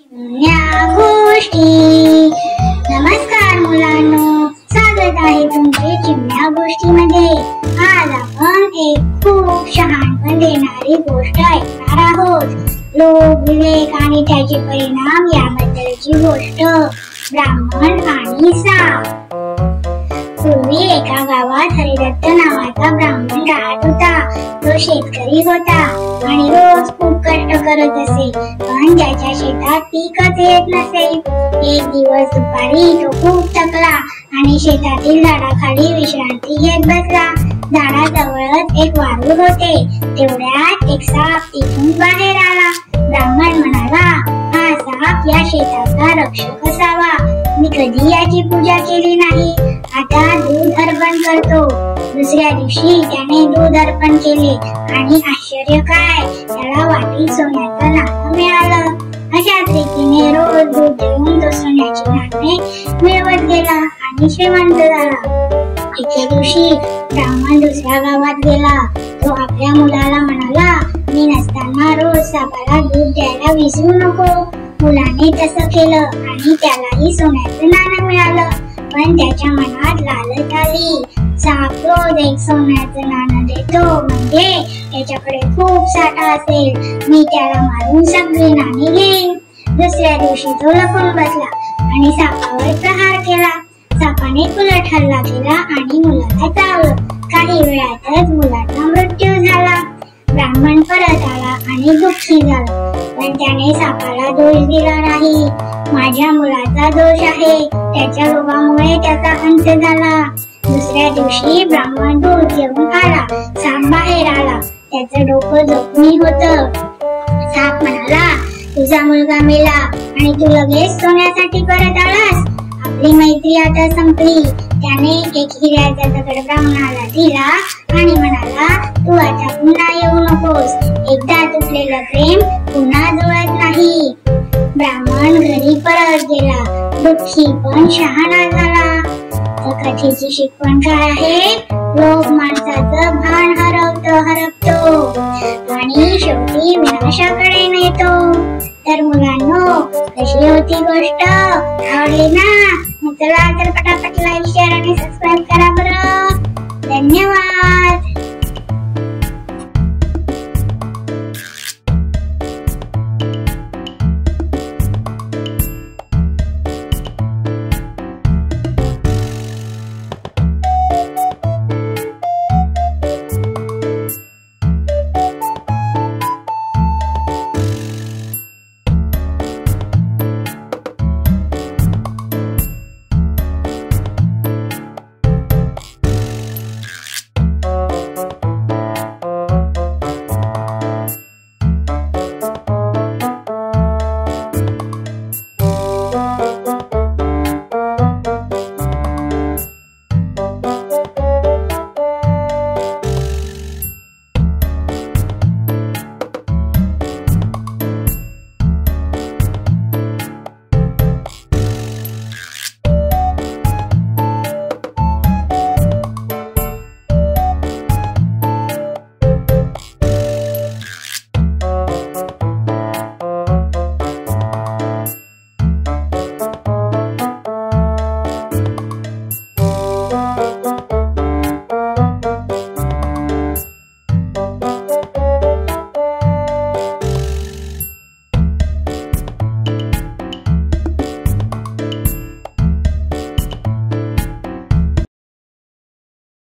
या गोष्टी। नमस्कार मुलांनो, स्वागत आहे तुमचे चिमण्या गोष्टीमध्ये। आज आपण एक खूप शहाणपण देणारी गोष्ट ऐकणार आहोत। लोभ, विवेक आणि त्याचे परिणाम याबद्दलची गोष्ट। ब्राह्मण आणि साप। पूर्वी एका गावात हरिदत्त नावाचा ब्राह्मण राहत होता। तो शेतकरी होता आणि रोज खूप कष्ट करत असे, पण त्याच्या शेतात पीकच येत नसे। एक दिवस दुपारी तो खूप थकला आणि शेतातील झाडाखाली विश्रांती घेत बसला। झाडाजवळच एक वारूळ होते। तेवढ्यात एक साप तिथून बाहेर आला। ब्राह्मण म्हणाला, हा साप या शेताचा रक्षक असावा। मी कधी याची पूजा केली नाही, आता दूध अर्पण करतो। दुसऱ्या दिवशी त्याने दूध अर्पण केले आणि आश्चर्य काय, त्याला वाटीत सोन्याचं नाणं मिळालं। अशाच रीतीने रोज दूध देऊन तो सोन्याची नाणी मिळवत गेला आणि श्रीमंत झाला। एके दिवशी ब्राह्मण दुसऱ्या गावात गेला। तो आपल्या मुलाला म्हणाला, मी नसताना रोज सापाला दूध द्यायला विसरू नको। मुलाने तसं केलं आणि त्यालाही सोन्याचं नाणं मिळालं। पण त्याच्या मनात लालच आली। साप रोज एक सोन्याचं नाणं देतो म्हणजे त्याच्याकडे खूप साठा असेल, मी त्याला मारून सगळी नाणी घेईन। दुसऱ्या दिवशी तो लपून बसला आणि सापावर प्रहार केला। सापाने उलट हल्ला केला आणि मुलाला चावलं। काही वेळातच मुलाचा मृत्यू झाला। ब्राह्मण परत आला आणि दुःखी झाला, पण त्याने सापाला दोष दिला नाही। माझ्या मुलाचा दोष आहे, त्याच्या लोभामुळे त्याचा अंत झाला। दुसऱ्या दिवशी ब्राह्मण दूध घेऊन आला। साप बाहेर आला, त्याचं डोकं जखमी होतं। साप म्हणाला, तुझा मुलगा मेला आणि तू लगेच सोन्यासाठी परत आलास। आपली मैत्री आता संपली। त्याने एक हिऱ्याचा दगड ब्राह्मणाला दिला आणि म्हणाला, तू आता पुन्हा येऊ नकोस। एकदा तुटलेलं प्रेम पुन्हा जुळत नाही। ब्राह्मण घरी परत गेला, दुःखी पण शहाणा झाला। तर कथेची शिकवण काय आहे? लोभ माणसाचं भान हरपतो आणि शेवटी विनाशाकडे नेतो। तर मुलांनो, कशी होती गोष्ट? आवडली ना? मग चला तर पटापट लाईक, शेअर आणि सबस्क्राईब करा बरं। धन्यवाद।